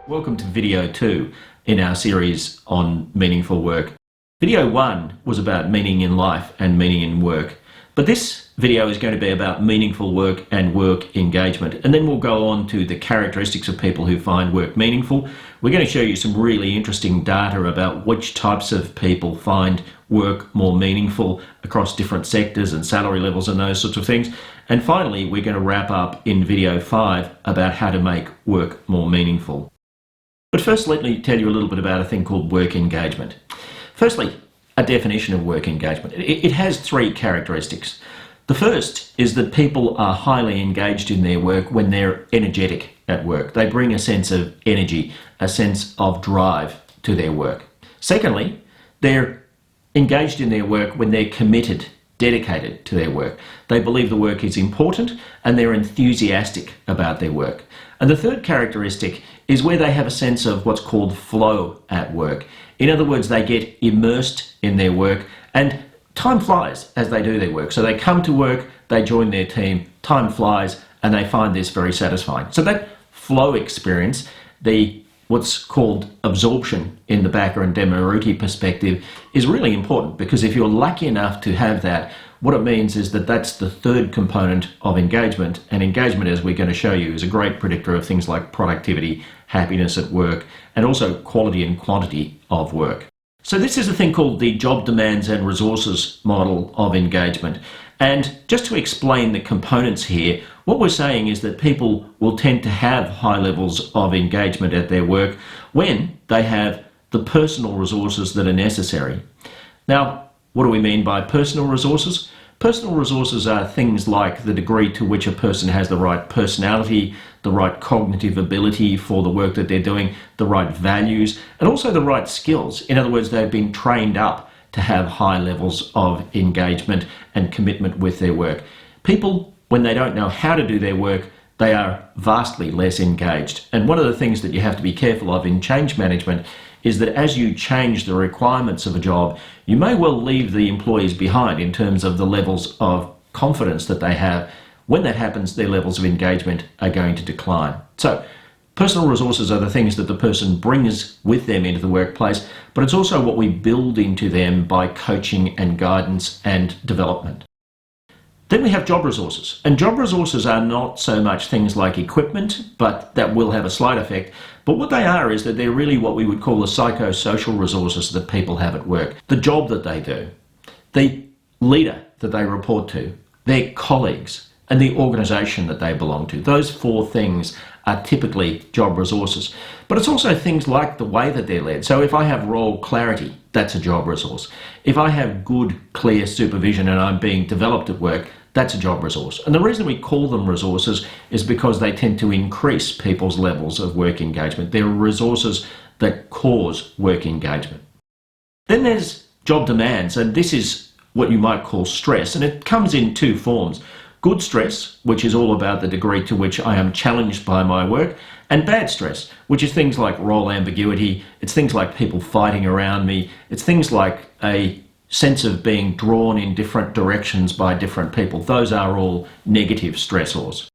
Welcome to video 2 in our series on meaningful work. Video 1 was about meaning in life and meaning in work, but this video is going to be about meaningful work and work engagement, and then we'll go on to the characteristics of people who find work meaningful. We're going to show you some really interesting data about which types of people find work more meaningful across different sectors and salary levels and those sorts of things. And finally, we're going to wrap up in video 5 about how to make work more meaningful. But first, let me tell you a little bit about a thing called work engagement. Firstly, a definition of work engagement. It has 3 characteristics. The first is that people are highly engaged in their work when they're energetic at work. They bring a sense of energy, a sense of drive to their work. Secondly, they're engaged in their work when they're committed, dedicated to their work. They believe the work is important and they're enthusiastic about their work. And the third characteristic is where they have a sense of what's called flow at work. In other words, they get immersed in their work and time flies as they do their work. So they come to work, they join their team, time flies, and they find this very satisfying. So that flow experience, what's called absorption in the Bakker and Demaruti perspective, is really important, because if you're lucky enough to have that, what it means is that that's the third component of engagement, and engagement, as we're going to show you, is a great predictor of things like productivity, happiness at work, and also quality and quantity of work. So this is a thing called the job demands and resources model of engagement. And just to explain the components here, what we're saying is that people will tend to have high levels of engagement at their work when they have the personal resources that are necessary. Now, what do we mean by personal resources? Personal resources are things like the degree to which a person has the right personality, the right cognitive ability for the work that they're doing, the right values, and also the right skills. In other words, they've been trained up to have high levels of engagement and commitment with their work. People, when they don't know how to do their work, they are vastly less engaged. And one of the things that you have to be careful of in change management is that as you change the requirements of a job, you may well leave the employees behind in terms of the levels of confidence that they have. When that happens, their levels of engagement are going to decline. So, personal resources are the things that the person brings with them into the workplace, but it's also what we build into them by coaching and guidance and development. Then we have job resources, and job resources are not so much things like equipment, but that will have a slight effect. But what they are is that they're really what we would call the psychosocial resources that people have at work. The job that they do, the leader that they report to, their colleagues, and the organisation that they belong to. Those 4 things are typically job resources. But it's also things like the way that they're led. So if I have role clarity, that's a job resource. If I have good, clear supervision and I'm being developed at work, that's a job resource. And the reason we call them resources is because they tend to increase people's levels of work engagement. They're resources that cause work engagement. Then there's job demands, and this is what you might call stress, and it comes in 2 forms. Good stress, which is all about the degree to which I am challenged by my work, and bad stress, which is things like role ambiguity, it's things like people fighting around me, it's things like a sense of being drawn in different directions by different people. Those are all negative stressors.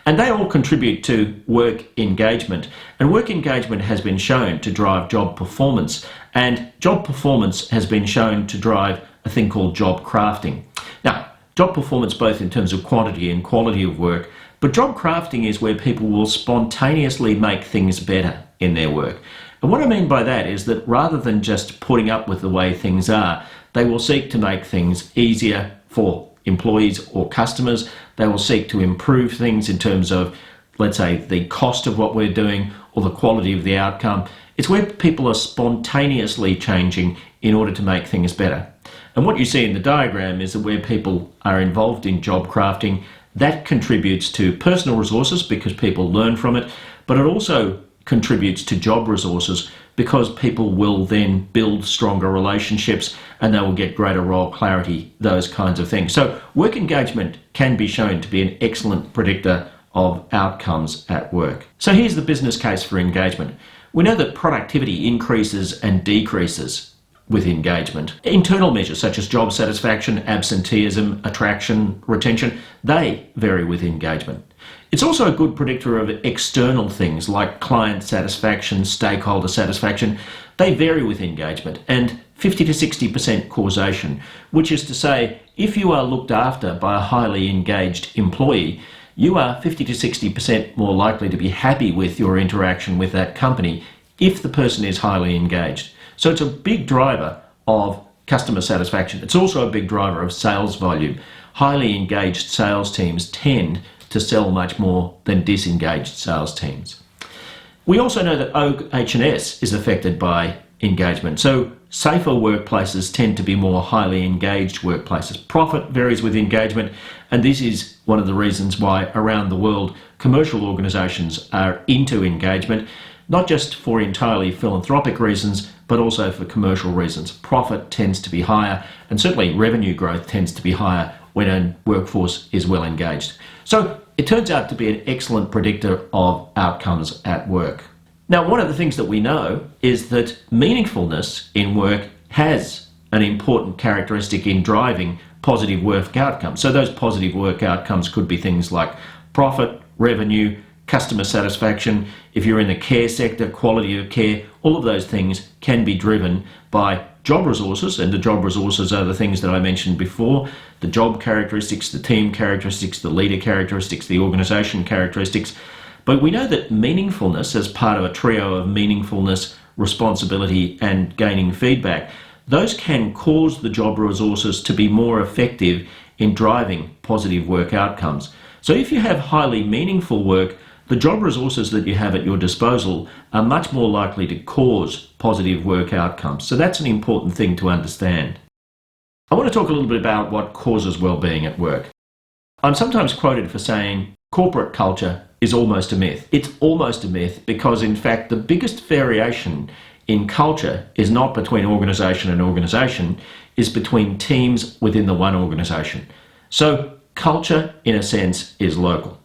And they all contribute to work engagement. And work engagement has been shown to drive job performance, and job performance has been shown to drive a thing called job crafting. Now, job performance both in terms of quantity and quality of work, but job crafting is where people will spontaneously make things better in their work. And what I mean by that is that rather than just putting up with the way things are, they will seek to make things easier for employees or customers. They will seek to improve things in terms of, let's say, the cost of what we're doing or the quality of the outcome. It's where people are spontaneously changing in order to make things better. And what you see in the diagram is that where people are involved in job crafting, that contributes to personal resources because people learn from it, but it also contributes to job resources because people will then build stronger relationships and they will get greater role clarity, those kinds of things. So work engagement can be shown to be an excellent predictor of outcomes at work. So here's the business case for engagement. We know that productivity increases and decreases with engagement. Internal measures such as job satisfaction, absenteeism, attraction, retention, they vary with engagement. It's also a good predictor of external things like client satisfaction, stakeholder satisfaction. They vary with engagement, and 50 to 60% causation, which is to say, if you are looked after by a highly engaged employee, you are 50 to 60% more likely to be happy with your interaction with that company if the person is highly engaged. So it's a big driver of customer satisfaction. It's also a big driver of sales volume. Highly engaged sales teams tend to sell much more than disengaged sales teams. We also know that OH&S is affected by engagement. So safer workplaces tend to be more highly engaged workplaces. Profit varies with engagement, and this is one of the reasons why around the world commercial organisations are into engagement, not just for entirely philanthropic reasons, but also for commercial reasons. Profit tends to be higher, and certainly revenue growth tends to be higher when a workforce is well engaged. So it turns out to be an excellent predictor of outcomes at work. Now, one of the things that we know is that meaningfulness in work has an important characteristic in driving positive work outcomes. So those positive work outcomes could be things like profit, revenue, customer satisfaction. If you're in the care sector, quality of care, all of those things can be driven by job resources, and the job resources are the things that I mentioned before: the job characteristics, the team characteristics, the leader characteristics, the organisation characteristics. But we know that meaningfulness, as part of a trio of meaningfulness, responsibility and gaining feedback, those can cause the job resources to be more effective in driving positive work outcomes. So if you have highly meaningful work, the job resources that you have at your disposal are much more likely to cause positive work outcomes. So that's an important thing to understand. I want to talk a little bit about what causes well-being at work. I'm sometimes quoted for saying corporate culture is almost a myth. It's almost a myth because, in fact, the biggest variation in culture is not between organisation and organisation, is between teams within the one organisation. So culture, in a sense, is local.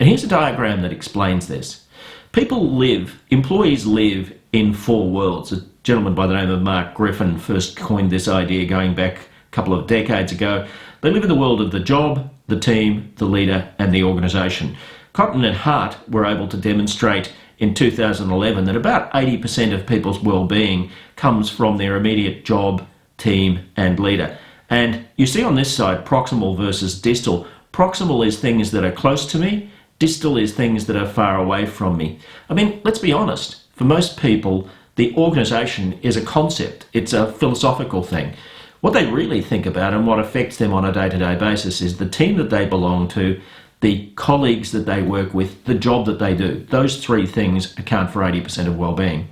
And here's a diagram that explains this. Employees live in four worlds. A gentleman by the name of Mark Griffin first coined this idea going back a couple of decades ago. They live in the world of the job, the team, the leader, and the organisation. Cotton and Hart were able to demonstrate in 2011 that about 80% of people's well-being comes from their immediate job, team, and leader. And you see on this side proximal versus distal. Proximal is things that are close to me. Distal is things that are far away from me. I mean, let's be honest. For most people, the organisation is a concept. It's a philosophical thing. What they really think about and what affects them on a day-to-day basis is the team that they belong to, the colleagues that they work with, the job that they do. Those three things account for 80% of well-being.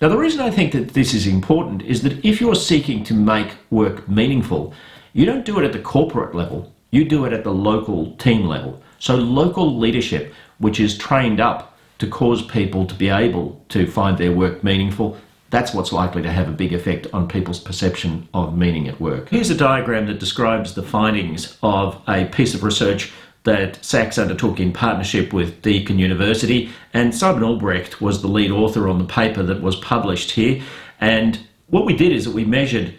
Now, the reason I think that this is important is that if you're seeking to make work meaningful, you don't do it at the corporate level. You do it at the local team level. So local leadership, which is trained up to cause people to be able to find their work meaningful, that's what's likely to have a big effect on people's perception of meaning at work. Here's a diagram that describes the findings of a piece of research that Sachs undertook in partnership with Deakin University, and Simon Albrecht was the lead author on the paper that was published here. And what we did is that we measured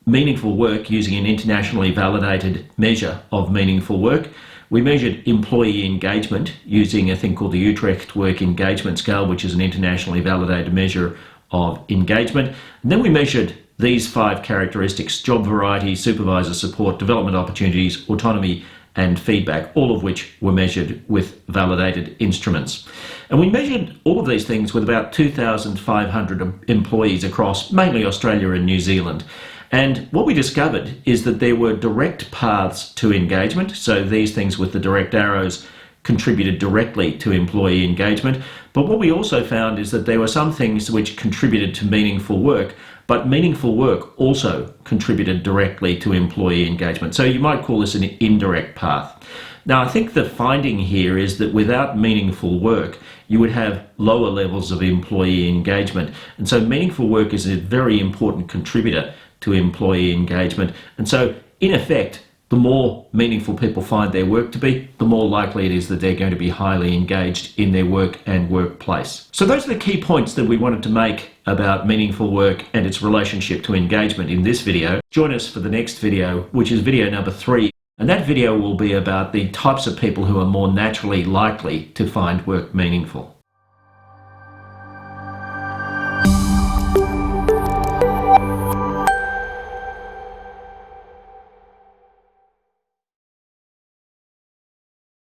meaningful work using an internationally validated measure of meaningful work. We measured employee engagement using a thing called the Utrecht Work Engagement Scale, which is an internationally validated measure of engagement. And then we measured these 5 characteristics: job variety, supervisor support, development opportunities, autonomy, and feedback, all of which were measured with validated instruments. And we measured all of these things with about 2,500 employees across mainly Australia and New Zealand. And what we discovered is that there were direct paths to engagement. So these things with the direct arrows contributed directly to employee engagement. But what we also found is that there were some things which contributed to meaningful work, but meaningful work also contributed directly to employee engagement. So you might call this an indirect path. Now, I think the finding here is that without meaningful work, you would have lower levels of employee engagement. And so meaningful work is a very important contributor to employee engagement. And so, in effect, The more meaningful people find their work to be, the more likely it is that they're going to be highly engaged in their work and workplace. So those are the key points that we wanted to make about meaningful work and its relationship to engagement in this video. Join us for the next video, which is video number 3. And that video will be about the types of people who are more naturally likely to find work meaningful.